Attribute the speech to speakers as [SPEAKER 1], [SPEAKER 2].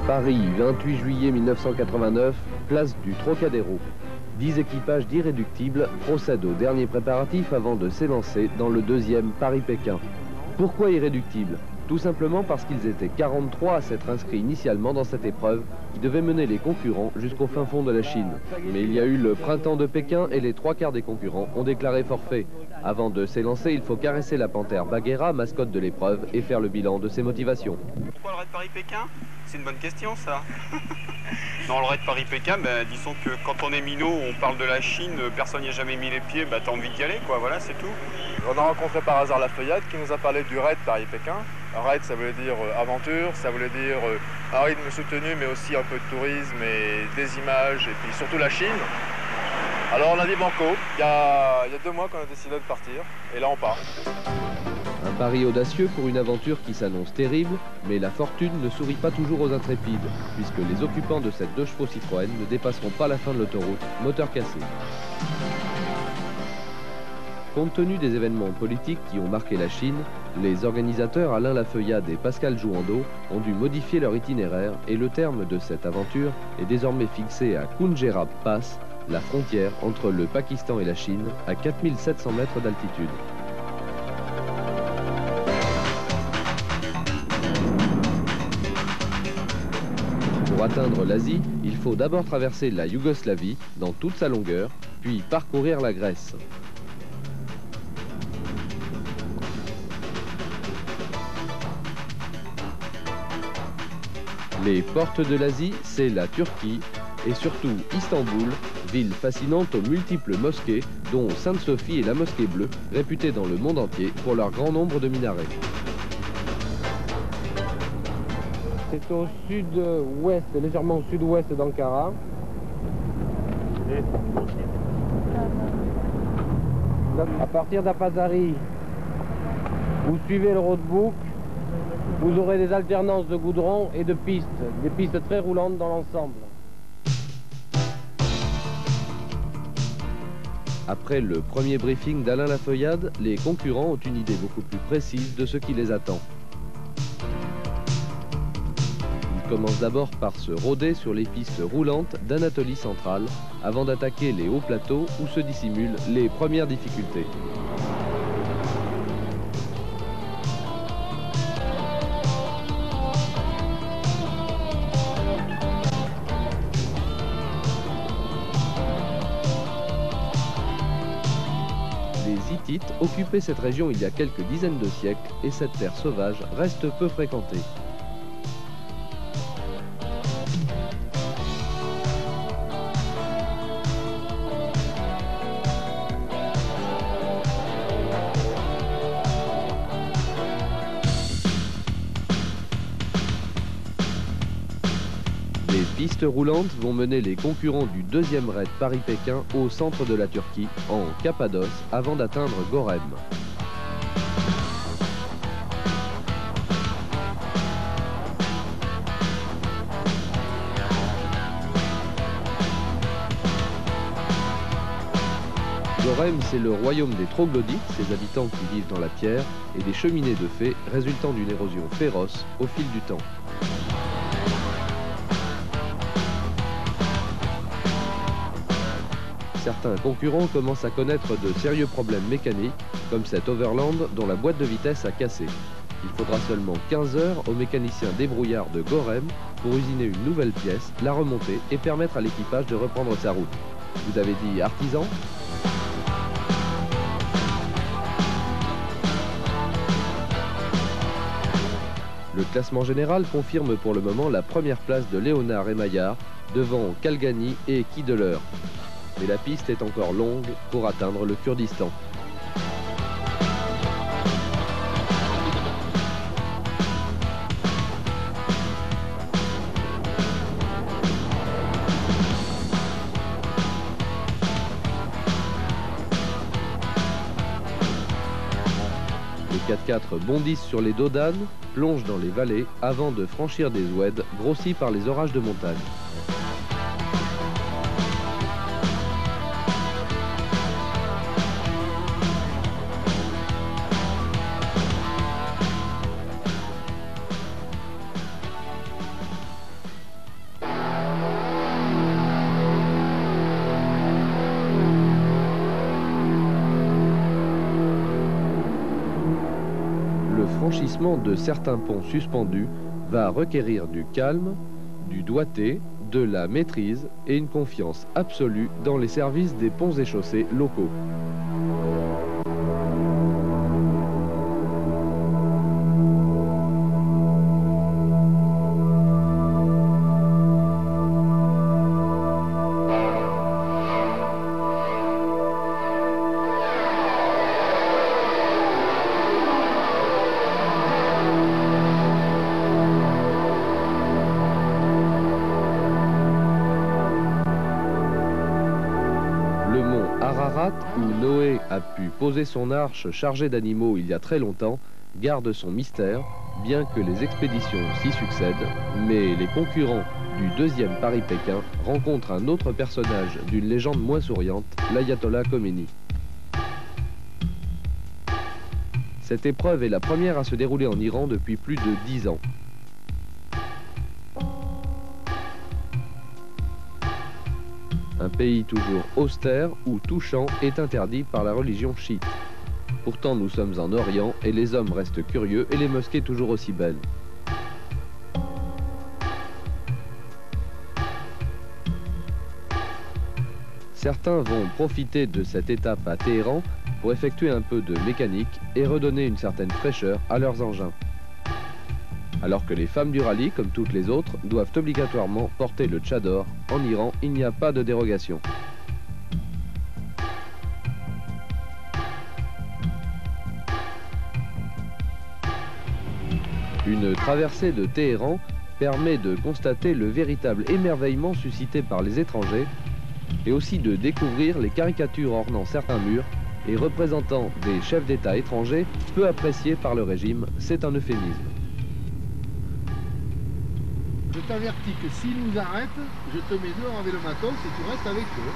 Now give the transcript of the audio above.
[SPEAKER 1] Paris, 28 juillet 1989, place du Trocadéro. 10 équipages d'irréductibles procèdent aux derniers préparatifs avant de s'élancer dans le deuxième Paris-Pékin. Pourquoi irréductibles? Tout simplement parce qu'ils étaient 43 à s'être inscrits initialement dans cette épreuve qui devait mener les concurrents jusqu'au fin fond de la Chine. Mais il y a eu le printemps de Pékin et les 3/4 des concurrents ont déclaré forfait. Avant de s'élancer, il faut caresser la panthère Bagheera, mascotte de l'épreuve, et faire le bilan de ses motivations.
[SPEAKER 2] Pourquoi le raid Paris-Pékin? C'est une bonne question, ça. Non, le raid Paris-Pékin, disons que quand on est minot, on parle de la Chine, personne n'y a jamais mis les pieds, t'as envie d'y aller, quoi, voilà, c'est tout.
[SPEAKER 3] On a rencontré par hasard la Feuillade qui nous a parlé du raid Paris-Pékin. Raid, ça voulait dire aventure, ça voulait dire un rythme soutenu, mais aussi un peu de tourisme et des images, et puis surtout la Chine. Alors on a dit banco, il y a 2 mois qu'on a décidé de partir, et là on part.
[SPEAKER 1] Un pari audacieux pour une aventure qui s'annonce terrible, mais la fortune ne sourit pas toujours aux intrépides, puisque les occupants de cette 2 chevaux Citroën ne dépasseront pas la fin de l'autoroute, moteur cassé. Compte tenu des événements politiques qui ont marqué la Chine, les organisateurs Alain Lafeuillade et Pascal Jouandeau ont dû modifier leur itinéraire et le terme de cette aventure est désormais fixé à Khunjerab Pass, la frontière entre le Pakistan et la Chine, à 4700 mètres d'altitude. Pour atteindre l'Asie, il faut d'abord traverser la Yougoslavie dans toute sa longueur, puis parcourir la Grèce. Les portes de l'Asie, c'est la Turquie et surtout Istanbul, ville fascinante aux multiples mosquées, dont Sainte-Sophie et la Mosquée Bleue, réputées dans le monde entier pour leur grand nombre de minarets.
[SPEAKER 4] C'est au sud-ouest, légèrement au sud-ouest d'Ankara. À partir d'Apazari, vous suivez le roadbook. Vous aurez des alternances de goudron et de pistes, des pistes très roulantes dans l'ensemble.
[SPEAKER 1] Après le premier briefing d'Alain Lafeuillade, les concurrents ont une idée beaucoup plus précise de ce qui les attend. Ils commencent d'abord par se rôder sur les pistes roulantes d'Anatolie centrale, avant d'attaquer les hauts plateaux où se dissimulent les premières difficultés. Les Hittites occupaient cette région il y a quelques dizaines de siècles et cette terre sauvage reste peu fréquentée. Les pistes roulantes vont mener les concurrents du deuxième raid Paris-Pékin au centre de la Turquie, en Cappadoce, avant d'atteindre Gorem. Gorem, c'est le royaume des troglodytes, ces habitants qui vivent dans la pierre, et des cheminées de fées résultant d'une érosion féroce au fil du temps. Certains concurrents commencent à connaître de sérieux problèmes mécaniques, comme cet Overland dont la boîte de vitesse a cassé. Il faudra seulement 15 heures au mécanicien débrouillard de Gorem pour usiner une nouvelle pièce, la remonter et permettre à l'équipage de reprendre sa route. Vous avez dit artisan ? Le classement général confirme pour le moment la première place de Léonard et Maillard devant Kalgani et Kideler. Mais la piste est encore longue pour atteindre le Kurdistan. Les 4x4 bondissent sur les dos d'âne, plongent dans les vallées avant de franchir des oueds grossis par les orages de montagne. franchissement de certains ponts suspendus va requérir du calme, du doigté, de la maîtrise et une confiance absolue dans les services des ponts et chaussées locaux. Le mont Ararat, où Noé a pu poser son arche chargée d'animaux il y a très longtemps, garde son mystère, bien que les expéditions s'y succèdent, mais les concurrents du deuxième Paris-Pékin rencontrent un autre personnage d'une légende moins souriante, l'ayatollah Khomeini. Cette épreuve est la première à se dérouler en Iran depuis plus de 10 ans. Un pays toujours austère où tout chant est interdit par la religion chiite. Pourtant nous sommes en Orient et les hommes restent curieux et les mosquées toujours aussi belles. Certains vont profiter de cette étape à Téhéran pour effectuer un peu de mécanique et redonner une certaine fraîcheur à leurs engins. Alors que les femmes du rallye, comme toutes les autres, doivent obligatoirement porter le tchador. En Iran, il n'y a pas de dérogation. Une traversée de Téhéran permet de constater le véritable émerveillement suscité par les étrangers et aussi de découvrir les caricatures ornant certains murs et représentant des chefs d'État étrangers peu appréciés par le régime. C'est un euphémisme.
[SPEAKER 5] Je t'avertis que s'ils nous arrêtent, je te mets dehors avec le matos et tu restes avec eux.